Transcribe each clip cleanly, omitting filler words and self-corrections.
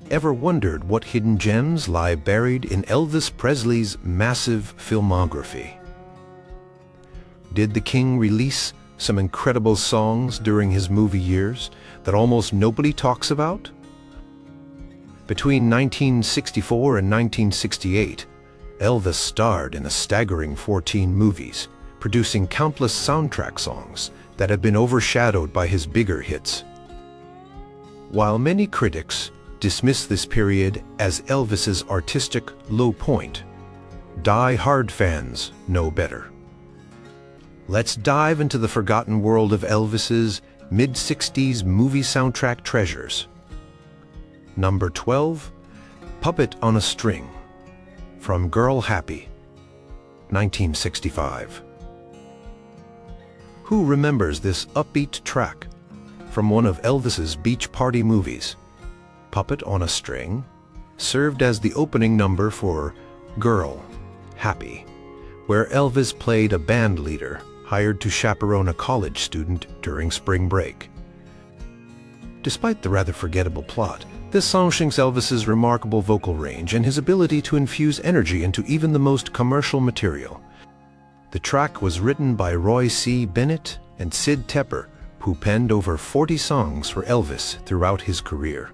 ever wondered what hidden gems lie buried in Elvis Presley's massive filmography? Did the King release some incredible songs during his movie years that almost nobody talks about? Between 1964 and 1968, Elvis starred in a staggering 14 movies, producing countless soundtrack songs that have been overshadowed by his bigger hits. While many critics dismiss this period as Elvis's artistic low point, die-hard fans know better. Let's dive into the forgotten world of Elvis's mid-60s movie soundtrack treasures. Number 12, Puppet on a String, from Girl Happy, 1965. Who remembers this upbeat track from one of Elvis's beach party movies? Puppet on a String served as the opening number for Girl Happy, where Elvis played a band leader hired to chaperone a college student during spring break. Despite the rather forgettable plot, this song sings Elvis's remarkable vocal range and his ability to infuse energy into even the most commercial material. The track was written by Roy C. Bennett and Sid Tepper, who penned over 40 songs for Elvis throughout his career.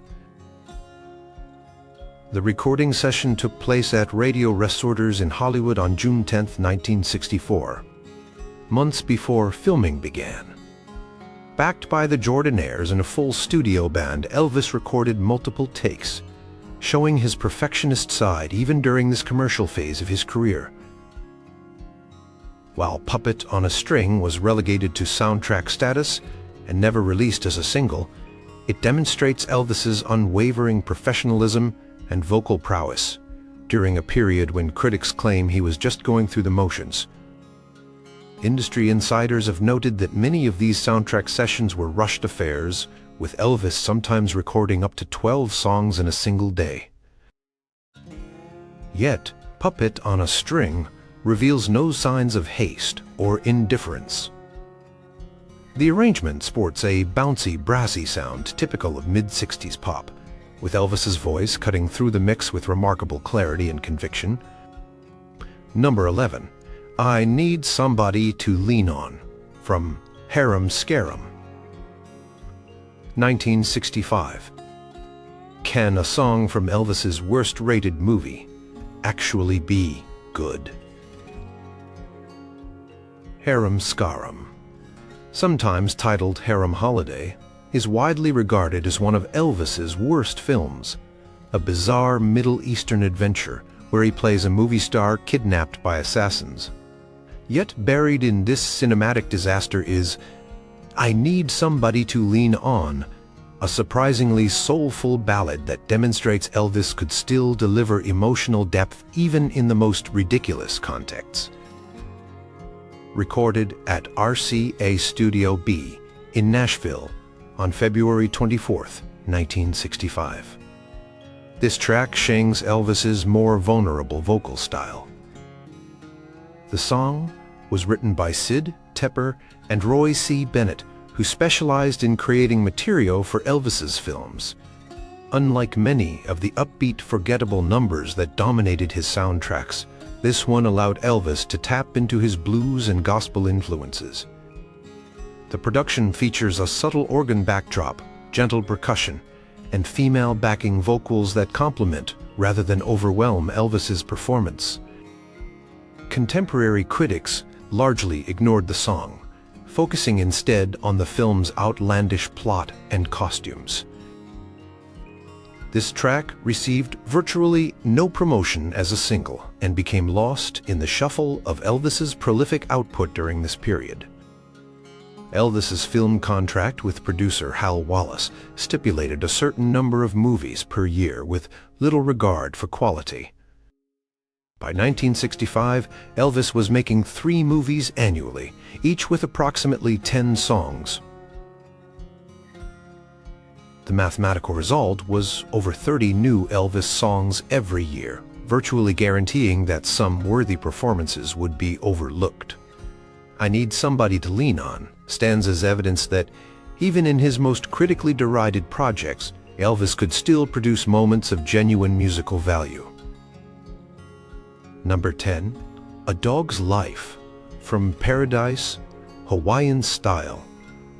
The recording session took place at Radio Resorters in Hollywood on June 10, 1964, months before filming began. Backed by the Jordanaires and a full studio band, Elvis recorded multiple takes, showing his perfectionist side even during this commercial phase of his career. While Puppet on a String was relegated to soundtrack status and never released as a single, it demonstrates Elvis's unwavering professionalism and vocal prowess during a period when critics claim he was just going through the motions. Industry insiders have noted that many of these soundtrack sessions were rushed affairs, with Elvis sometimes recording up to 12 songs in a single day. Yet, Puppet on a String reveals no signs of haste or indifference. The arrangement sports a bouncy, brassy sound typical of mid-60s pop, with Elvis's voice cutting through the mix with remarkable clarity and conviction. Number 11, I Need Somebody to Lean On, from Harum Scarum, 1965. Can a song from Elvis's worst-rated movie actually be good? Harum Scarum, sometimes titled Harem Holiday, is widely regarded as one of Elvis's worst films, a bizarre Middle Eastern adventure where he plays a movie star kidnapped by assassins. Yet buried in this cinematic disaster is I Need Somebody to Lean On, a surprisingly soulful ballad that demonstrates Elvis could still deliver emotional depth even in the most ridiculous contexts. Recorded at RCA Studio B in Nashville on February 24, 1965. This track sings Elvis's more vulnerable vocal style. The song was written by Sid Tepper and Roy C. Bennett, who specialized in creating material for Elvis's films. Unlike many of the upbeat, forgettable numbers that dominated his soundtracks, this one allowed Elvis to tap into his blues and gospel influences. The production features a subtle organ backdrop, gentle percussion, and female backing vocals that complement rather than overwhelm Elvis's performance. Contemporary critics largely ignored the song, focusing instead on the film's outlandish plot and costumes. This track received virtually no promotion as a single and became lost in the shuffle of Elvis's prolific output during this period. Elvis's film contract with producer Hal Wallace stipulated a certain number of movies per year with little regard for quality. By 1965, Elvis was making 3 movies annually, each with approximately 10 songs. The mathematical result was over 30 new Elvis songs every year, virtually guaranteeing that some worthy performances would be overlooked. I Need Somebody to Lean On stands as evidence that, even in his most critically derided projects, Elvis could still produce moments of genuine musical value. Number 10. A Dog's Life, from Paradise, Hawaiian Style,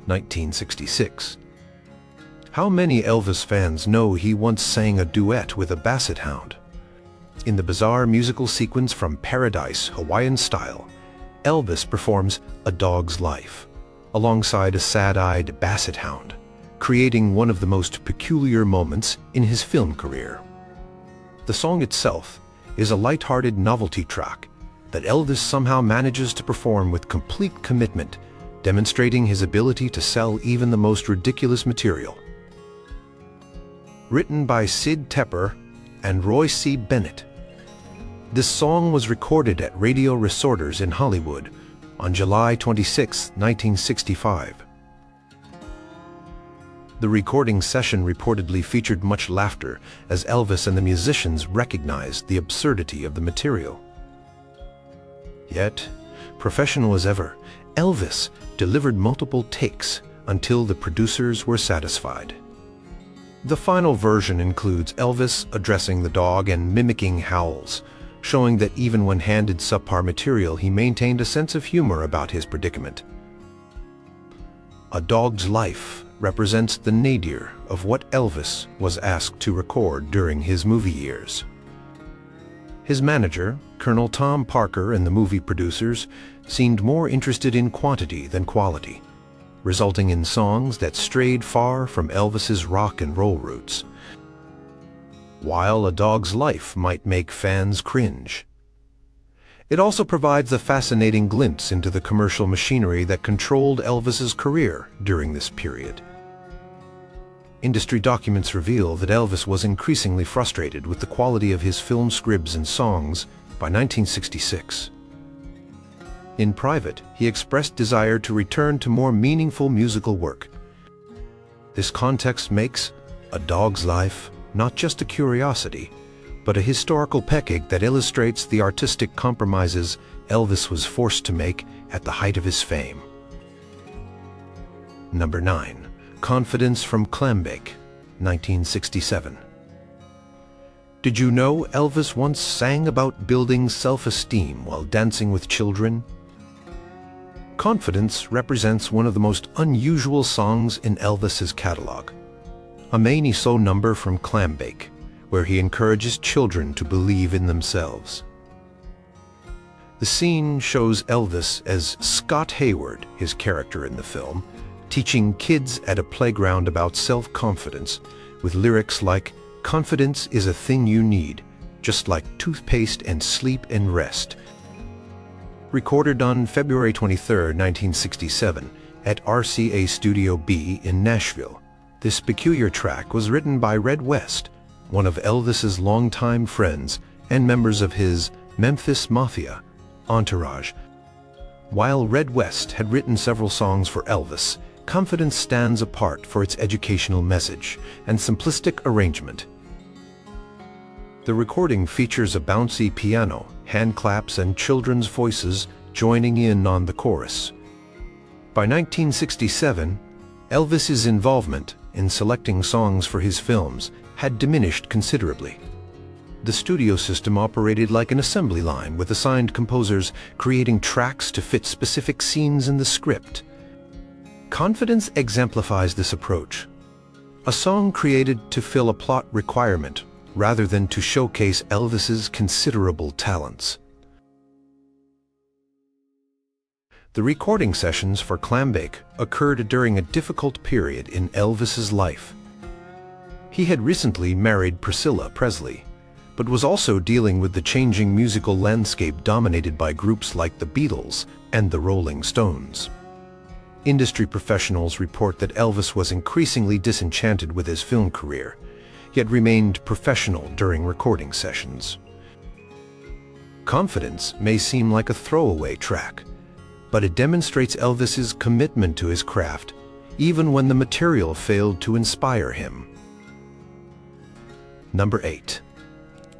1966. How many Elvis fans know he once sang a duet with a basset hound? In the bizarre musical sequence from Paradise, Hawaiian Style, Elvis performs A Dog's Life, alongside a sad-eyed basset hound, creating one of the most peculiar moments in his film career. The song itself is a lighthearted novelty track that Elvis somehow manages to perform with complete commitment, demonstrating his ability to sell even the most ridiculous material. Written by Sid Tepper and Roy C. Bennett, this song was recorded at Radio Resorters in Hollywood on July 26, 1965. The recording session reportedly featured much laughter as Elvis and the musicians recognized the absurdity of the material. Yet, professional as ever, Elvis delivered multiple takes until the producers were satisfied. The final version includes Elvis addressing the dog and mimicking howls, showing that even when handed subpar material, he maintained a sense of humor about his predicament. A Dog's Life represents the nadir of what Elvis was asked to record during his movie years. His manager, Colonel Tom Parker, and the movie producers seemed more interested in quantity than quality, resulting in songs that strayed far from Elvis's rock and roll roots. While A Dog's Life might make fans cringe, it also provides a fascinating glimpse into the commercial machinery that controlled Elvis's career during this period. Industry documents reveal that Elvis was increasingly frustrated with the quality of his film scripts and songs by 1966. In private, he expressed desire to return to more meaningful musical work. This context makes A Dog's Life not just a curiosity, but a historical pecking that illustrates the artistic compromises Elvis was forced to make at the height of his fame. Number 9. Confidence from Clam, 1967. Did you know Elvis once sang about building self-esteem while dancing with children? Confidence represents one of the most unusual songs in Elvis's catalog, a many-so number from Clam, where he encourages children to believe in themselves. The scene shows Elvis as Scott Hayward, his character in the film, teaching kids at a playground about self-confidence, with lyrics like, "Confidence is a thing you need, just like toothpaste and sleep and rest." Recorded on February 23, 1967, at RCA Studio B in Nashville, this peculiar track was written by Red West, one of Elvis's longtime friends and members of his Memphis Mafia entourage. While Red West had written several songs for Elvis, Confidence stands apart for its educational message and simplistic arrangement. The recording features a bouncy piano, hand claps, and children's voices joining in on the chorus. By 1967, Elvis's involvement in selecting songs for his films had diminished considerably. The studio system operated like an assembly line, with assigned composers creating tracks to fit specific scenes in the script. Confidence exemplifies this approach. A song created to fill a plot requirement rather than to showcase Elvis's considerable talents. The recording sessions for Clam occurred during a difficult period in Elvis's life. He had recently married Priscilla Presley, but was also dealing with the changing musical landscape dominated by groups like the Beatles and the Rolling Stones. Industry professionals report that Elvis was increasingly disenchanted with his film career, yet remained professional during recording sessions. Confidence may seem like a throwaway track, but it demonstrates Elvis's commitment to his craft, even when the material failed to inspire him. Number 8.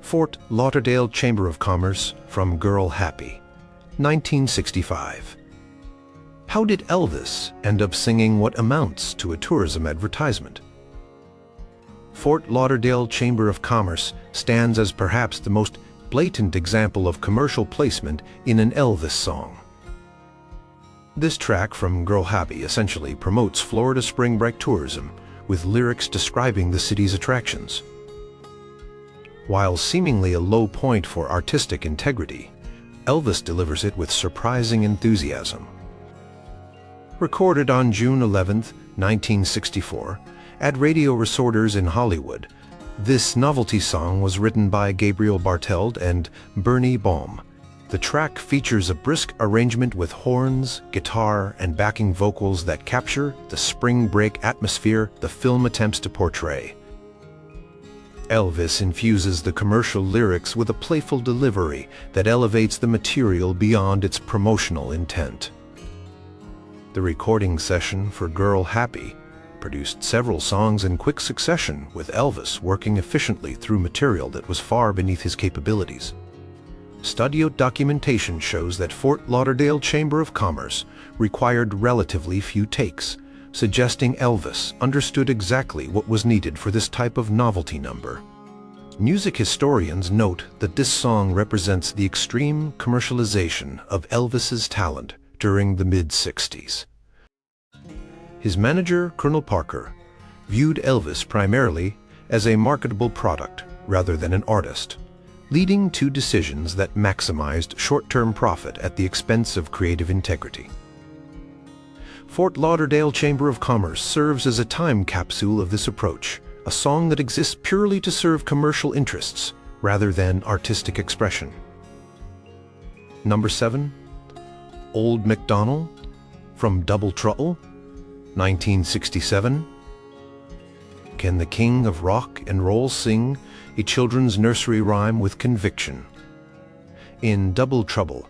Fort Lauderdale Chamber of Commerce, from Girl Happy, 1965. How did Elvis end up singing what amounts to a tourism advertisement? Fort Lauderdale Chamber of Commerce stands as perhaps the most blatant example of commercial placement in an Elvis song. This track from Girl Happy essentially promotes Florida spring break tourism, with lyrics describing the city's attractions. While seemingly a low point for artistic integrity, Elvis delivers it with surprising enthusiasm. Recorded on June 11, 1964, at radio resorters in Hollywood, this novelty song was written by Gabriel Barteld and Bernie Baum. The track features a brisk arrangement with horns, guitar, and backing vocals that capture the spring break atmosphere the film attempts to portray. Elvis infuses the commercial lyrics with a playful delivery that elevates the material beyond its promotional intent. The recording session for Girl Happy produced several songs in quick succession, with Elvis working efficiently through material that was far beneath his capabilities. Studio documentation shows that Fort Lauderdale Chamber of Commerce required relatively few takes, suggesting Elvis understood exactly what was needed for this type of novelty number. Music historians note that this song represents the extreme commercialization of Elvis's talent during the mid-60s. His manager, Colonel Parker, viewed Elvis primarily as a marketable product rather than an artist, leading to decisions that maximized short-term profit at the expense of creative integrity. Fort Lauderdale Chamber of Commerce serves as a time capsule of this approach, a song that exists purely to serve commercial interests rather than artistic expression. Number 7. Old McDonald from Double Trouble, 1967. Can the king of rock and roll sing a children's nursery rhyme with conviction? In Double Trouble,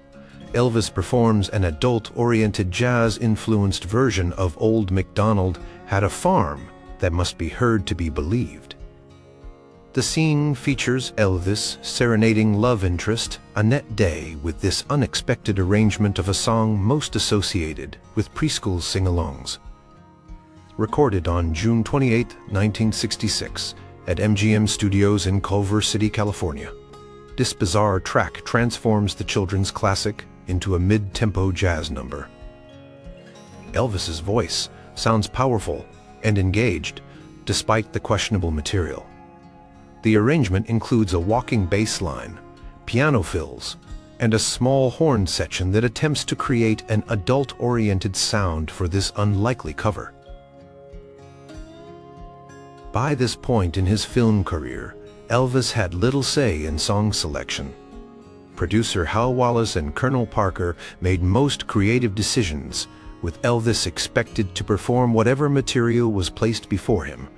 Elvis performs an adult-oriented jazz-influenced version of Old MacDonald Had a Farm that must be heard to be believed. The scene features Elvis serenading love interest Annette Day with this unexpected arrangement of a song most associated with preschool sing-alongs. Recorded on June 28, 1966, at MGM Studios in Culver City, California, this bizarre track transforms the children's classic into a mid-tempo jazz number. Elvis's voice sounds powerful and engaged, despite the questionable material. The arrangement includes a walking bass line, piano fills, and a small horn section that attempts to create an adult-oriented sound for this unlikely cover. By this point in his film career, Elvis had little say in song selection. Producer Hal Wallace and Colonel Parker made most creative decisions, with Elvis expected to perform whatever material was placed before him.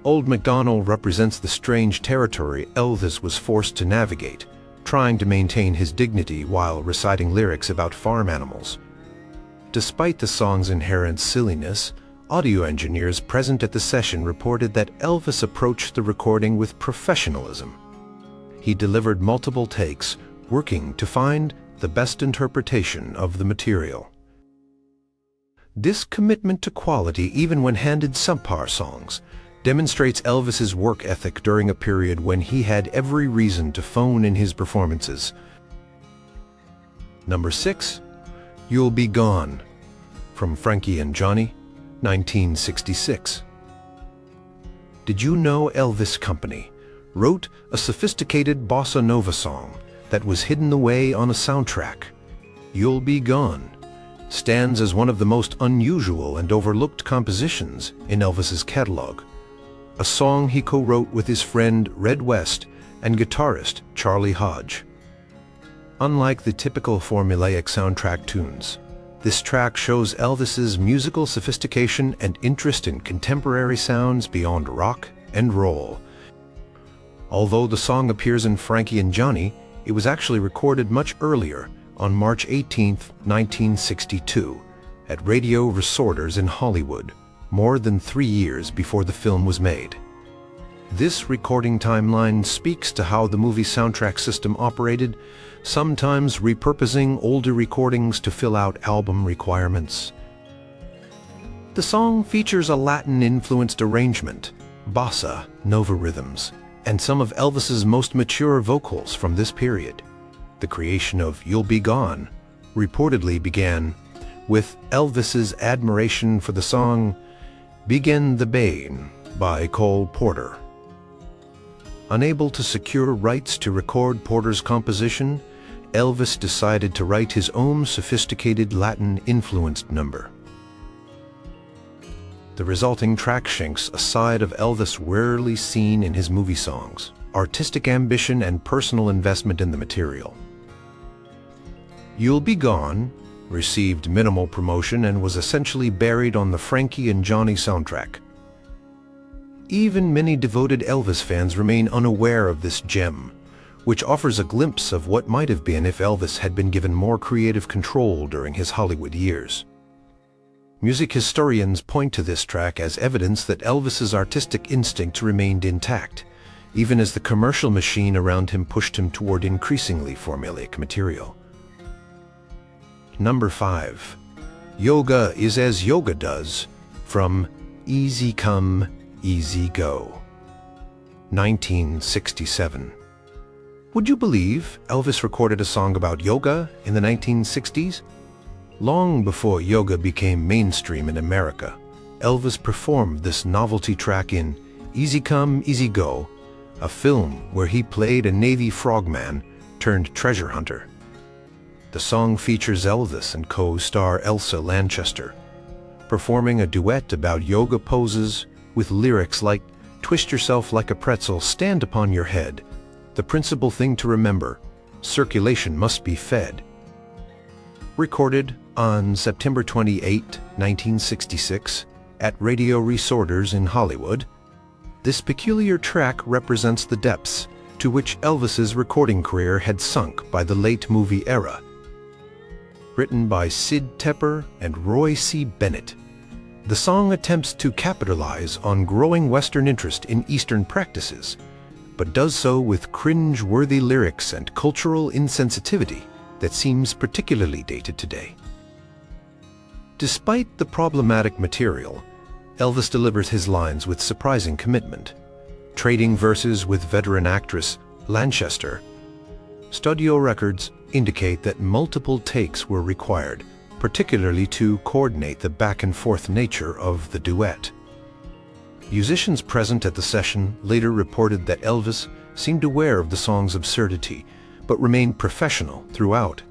Old MacDonald represents the strange territory Elvis was forced to navigate, trying to maintain his dignity while reciting lyrics about farm animals. Despite the song's inherent silliness, audio engineers present at the session reported that Elvis approached the recording with professionalism. He delivered multiple takes, working to find the best interpretation of the material. This commitment to quality, even when handed subpar songs, demonstrates Elvis's work ethic during a period when he had every reason to phone in his performances. Number 6. You'll Be Gone from Frankie and Johnny, 1966. Did you know Elvis Company wrote a sophisticated bossa nova song that was hidden away on a soundtrack? You'll Be Gone stands as one of the most unusual and overlooked compositions in Elvis's catalog, a song he co-wrote with his friend Red West and guitarist Charlie Hodge. Unlike the typical formulaic soundtrack tunes, this track shows Elvis's musical sophistication and interest in contemporary sounds beyond rock and roll. Although the song appears in Frankie and Johnny, it was actually recorded much earlier, on March 18, 1962, at radio resorters in Hollywood, more than 3 years before the film was made. This recording timeline speaks to how the movie soundtrack system operated, sometimes repurposing older recordings to fill out album requirements. The song features a Latin-influenced arrangement, bossa nova rhythms, and some of Elvis's most mature vocals from this period. The creation of You'll Be Gone reportedly began with Elvis's admiration for the song Begin the Bane by Cole Porter. Unable to secure rights to record Porter's composition, Elvis decided to write his own sophisticated Latin-influenced number. The resulting track shinks a side of Elvis rarely seen in his movie songs: artistic ambition and personal investment in the material. You'll Be Gone received minimal promotion and was essentially buried on the Frankie and Johnny soundtrack. Even many devoted Elvis fans remain unaware of this gem, which offers a glimpse of what might have been if Elvis had been given more creative control during his Hollywood years. Music historians point to this track as evidence that Elvis's artistic instincts remained intact, even as the commercial machine around him pushed him toward increasingly formulaic material. Number 5. Yoga is as Yoga Does, from Easy Come, Easy Go, 1967. Would you believe Elvis recorded a song about yoga in the 1960s? Long before yoga became mainstream in America, Elvis performed this novelty track in Easy Come, Easy Go, a film where he played a Navy frogman turned treasure hunter. The song features Elvis and co-star Elsa Lanchester, performing a duet about yoga poses with lyrics like, "Twist yourself like a pretzel, stand upon your head. The principal thing to remember, circulation must be fed." Recorded on September 28, 1966, at Radio Resorters in Hollywood, this peculiar track represents the depths to which Elvis's recording career had sunk by the late movie era. Written by Sid Tepper and Roy C. Bennett, the song attempts to capitalize on growing Western interest in Eastern practices, but does so with cringe-worthy lyrics and cultural insensitivity that seems particularly dated today. Despite the problematic material, Elvis delivers his lines with surprising commitment, trading verses with veteran actress Lanchester. Studio records indicate that multiple takes were required, particularly to coordinate the back-and-forth nature of the duet. Musicians present at the session later reported that Elvis seemed aware of the song's absurdity, but remained professional throughout.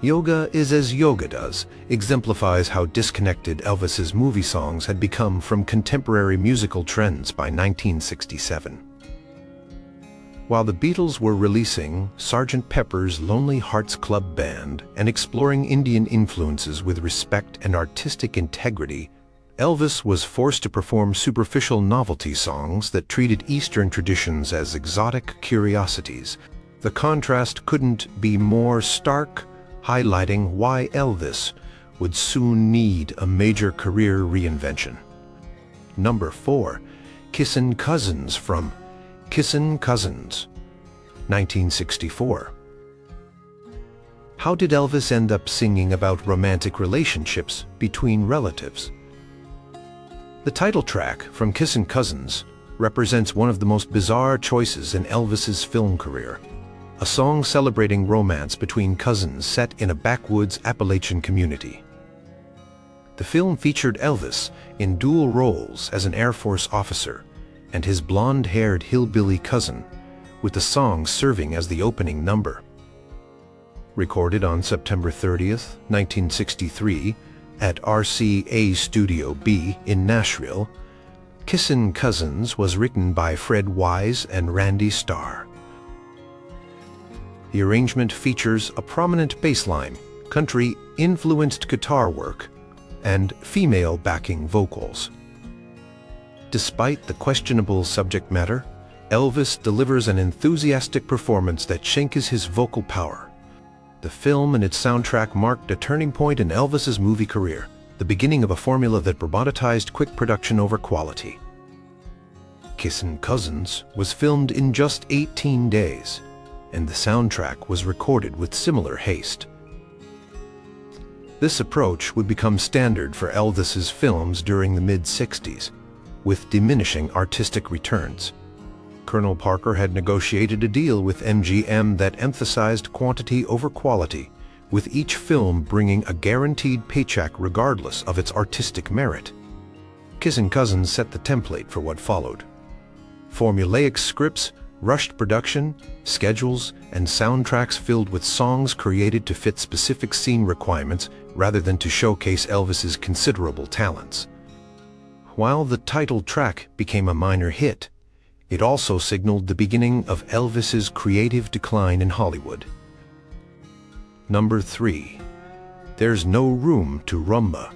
Yoga is as Yoga Does exemplifies how disconnected Elvis's movie songs had become from contemporary musical trends by 1967. While the Beatles were releasing Sgt. Pepper's Lonely Hearts Club Band and exploring Indian influences with respect and artistic integrity, Elvis was forced to perform superficial novelty songs that treated Eastern traditions as exotic curiosities. The contrast couldn't be more stark, highlighting why Elvis would soon need a major career reinvention. Number 4. Kissin' Cousins, from Kissin' Cousins, 1964. How did Elvis end up singing about romantic relationships between relatives? The title track from Kissin' Cousins represents one of the most bizarre choices in Elvis's film career, a song celebrating romance between cousins set in a backwoods Appalachian community. The film featured Elvis in dual roles as an Air Force officer and his blonde-haired hillbilly cousin, with the song serving as the opening number. Recorded on September 30th, 1963, at RCA Studio B in Nashville, Kissin' Cousins was written by Fred Wise and Randy Starr. The arrangement features a prominent bass line, country-influenced guitar work, and female backing vocals. Despite the questionable subject matter, Elvis delivers an enthusiastic performance that shakes his vocal power. The film and its soundtrack marked a turning point in Elvis's movie career, the beginning of a formula that prioritized quick production over quality. Kissin' Cousins was filmed in just 18 days, and the soundtrack was recorded with similar haste. This approach would become standard for Elvis's films during the mid-60s, with diminishing artistic returns. Colonel Parker had negotiated a deal with MGM that emphasized quantity over quality, with each film bringing a guaranteed paycheck regardless of its artistic merit. Kissin' Cousins set the template for what followed. Formulaic scripts, rushed production, schedules, and soundtracks filled with songs created to fit specific scene requirements rather than to showcase Elvis's considerable talents. While the title track became a minor hit, it also signaled the beginning of Elvis's creative decline in Hollywood. Number 3. There's No Room to Rumba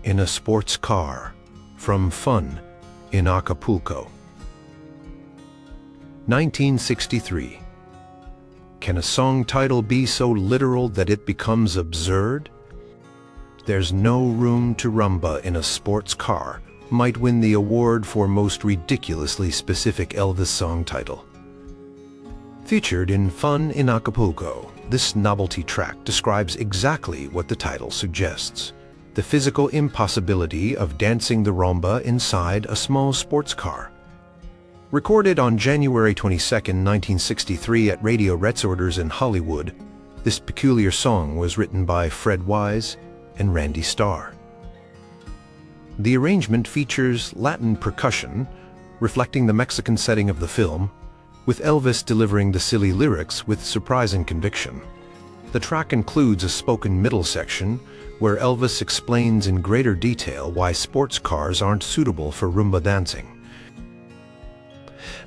in a Sports Car, from Fun in Acapulco. 1963. Can a song title be so literal that it becomes absurd? There's No Room to Rumba in a Sports Car might win the award for most ridiculously specific Elvis song title. Featured in Fun in Acapulco, this novelty track describes exactly what the title suggests: the physical impossibility of dancing the rumba inside a small sports car. Recorded on January 22, 1963 at Radio Resorters in Hollywood, this peculiar song was written by Fred Wise and Randy Starr. The arrangement features Latin percussion, reflecting the Mexican setting of the film, with Elvis delivering the silly lyrics with surprising conviction. The track includes a spoken middle section where Elvis explains in greater detail why sports cars aren't suitable for rumba dancing.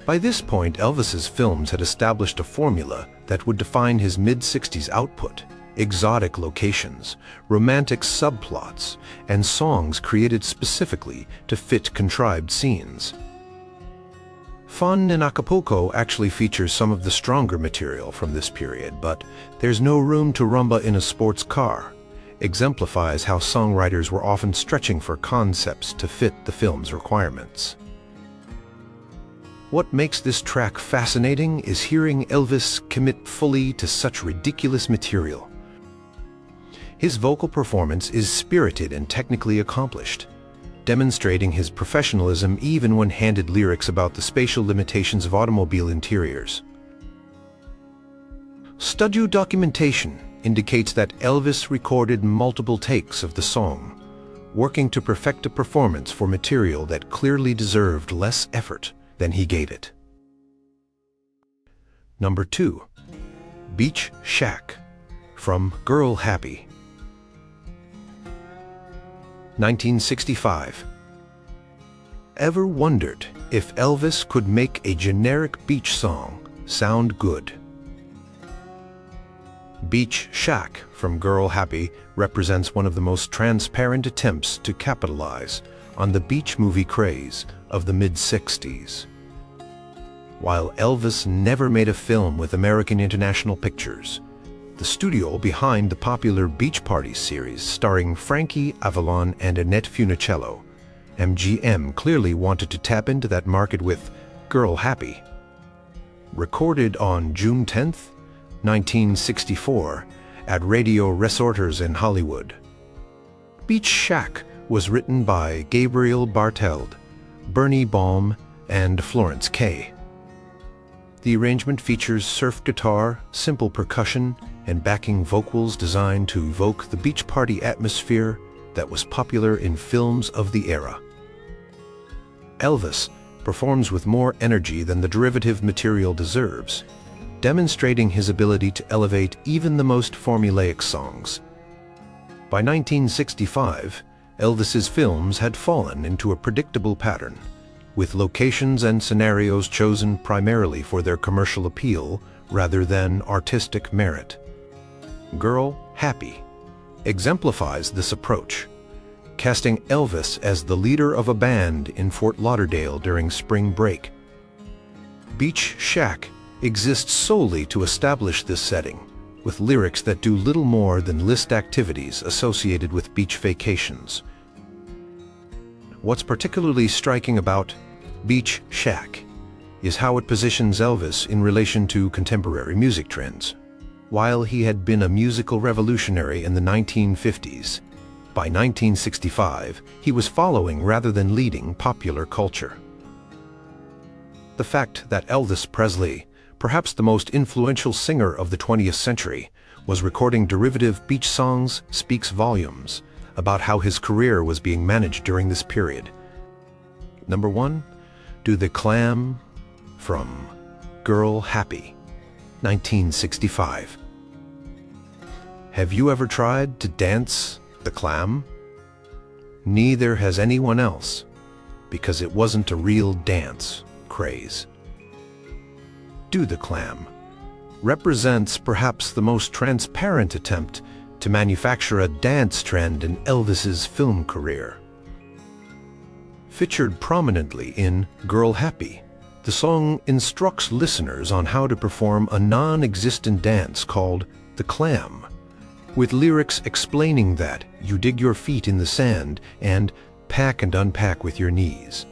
By this point, Elvis's films had established a formula that would define his mid-60s output: exotic locations, romantic subplots, and songs created specifically to fit contrived scenes. Fun in Acapulco actually features some of the stronger material from this period, but There's No Room to Rumba in a Sports Car exemplifies how songwriters were often stretching for concepts to fit the film's requirements. What makes this track fascinating is hearing Elvis commit fully to such ridiculous material. His vocal performance is spirited and technically accomplished, demonstrating his professionalism even when handed lyrics about the spatial limitations of automobile interiors. Studio documentation indicates that Elvis recorded multiple takes of the song, working to perfect a performance for material that clearly deserved less effort than he gave it. Number 2. Beach Shack, from Girl Happy. 1965. Ever wondered if Elvis could make a generic beach song sound good? Beach Shack from Girl Happy represents one of the most transparent attempts to capitalize on the beach movie craze of the mid-60s. While Elvis never made a film with American International Pictures, the studio behind the popular Beach Party series starring Frankie Avalon and Annette Funicello, MGM clearly wanted to tap into that market with Girl Happy. Recorded on June 10, 1964, at Radio Resorters in Hollywood. Beach Shack was written by Gabriel Barteld, Bernie Baum, and Florence Kay. The arrangement features surf guitar, simple percussion, and backing vocals designed to evoke the beach party atmosphere that was popular in films of the era. Elvis performs with more energy than the derivative material deserves, demonstrating his ability to elevate even the most formulaic songs. By 1965, Elvis's films had fallen into a predictable pattern, with locations and scenarios chosen primarily for their commercial appeal rather than artistic merit. Girl Happy exemplifies this approach, casting Elvis as the leader of a band in Fort Lauderdale during spring break. Beach Shack exists solely to establish this setting, with lyrics that do little more than list activities associated with beach vacations. What's particularly striking about Beach Shack is how it positions Elvis in relation to contemporary music trends. While he had been a musical revolutionary in the 1950s, By 1965, he was following rather than leading popular culture. The fact that Elvis Presley, perhaps the most influential singer of the 20th century, was recording derivative beach songs speaks volumes about how his career was being managed during this period. Number 1. Do the Clam from Girl Happy, 1965. Have you ever tried to dance the Clam? Neither has anyone else, because it wasn't a real dance craze. Do the Clam represents perhaps the most transparent attempt to manufacture a dance trend in Elvis's film career. Featured prominently in Girl Happy, the song instructs listeners on how to perform a non-existent dance called the Clam, with lyrics explaining that you dig your feet in the sand and pack and unpack with your knees.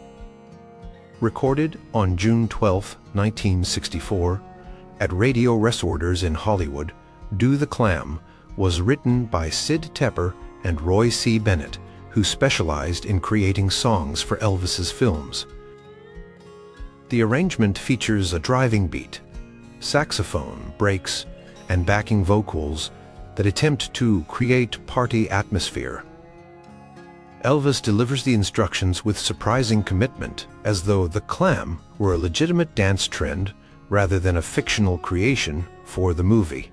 Recorded on June 12, 1964, at Radio Resorters in Hollywood, Do the Clam was written by Sid Tepper and Roy C. Bennett, who specialized in creating songs for Elvis's films. The arrangement features a driving beat, saxophone, breaks, and backing vocals that attempt to create party atmosphere. Elvis delivers the instructions with surprising commitment, as though the Clam were a legitimate dance trend rather than a fictional creation for the movie.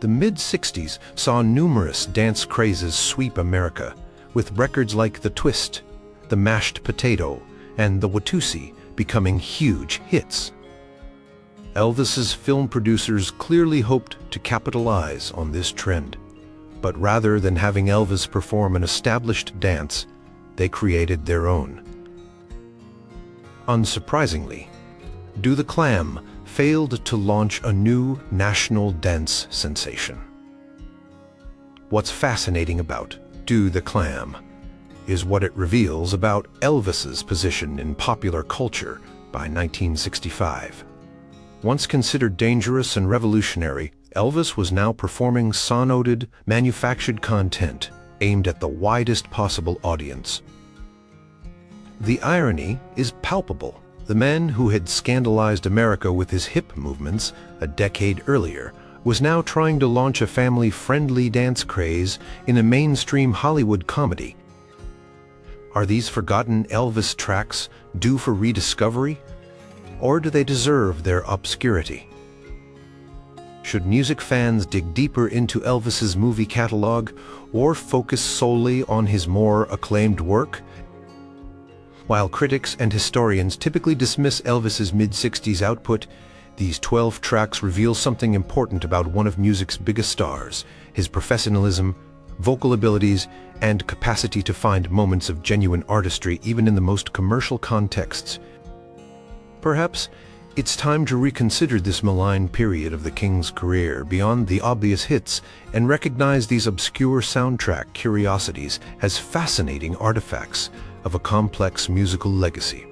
The mid-60s saw numerous dance crazes sweep America, with records like The Twist, The Mashed Potato, and The Watusi becoming huge hits. Elvis's film producers clearly hoped to capitalize on this trend, but rather than having Elvis perform an established dance, they created their own. Unsurprisingly, Do the Clam failed to launch a new national dance sensation. What's fascinating about Do the Clam is what it reveals about Elvis's position in popular culture by 1965. Once considered dangerous and revolutionary, Elvis was now performing sonoted, manufactured content aimed at the widest possible audience. The irony is palpable. The man who had scandalized America with his hip movements a decade earlier was now trying to launch a family-friendly dance craze in a mainstream Hollywood comedy. Are these forgotten Elvis tracks due for rediscovery, or do they deserve their obscurity? Should music fans dig deeper into Elvis's movie catalog or focus solely on his more acclaimed work? While critics and historians typically dismiss Elvis's mid-60s output, these 12 tracks reveal something important about one of music's biggest stars: his professionalism, vocal abilities, and capacity to find moments of genuine artistry even in the most commercial contexts. Perhaps it's time to reconsider this malign period of the King's career beyond the obvious hits and recognize these obscure soundtrack curiosities as fascinating artifacts of a complex musical legacy.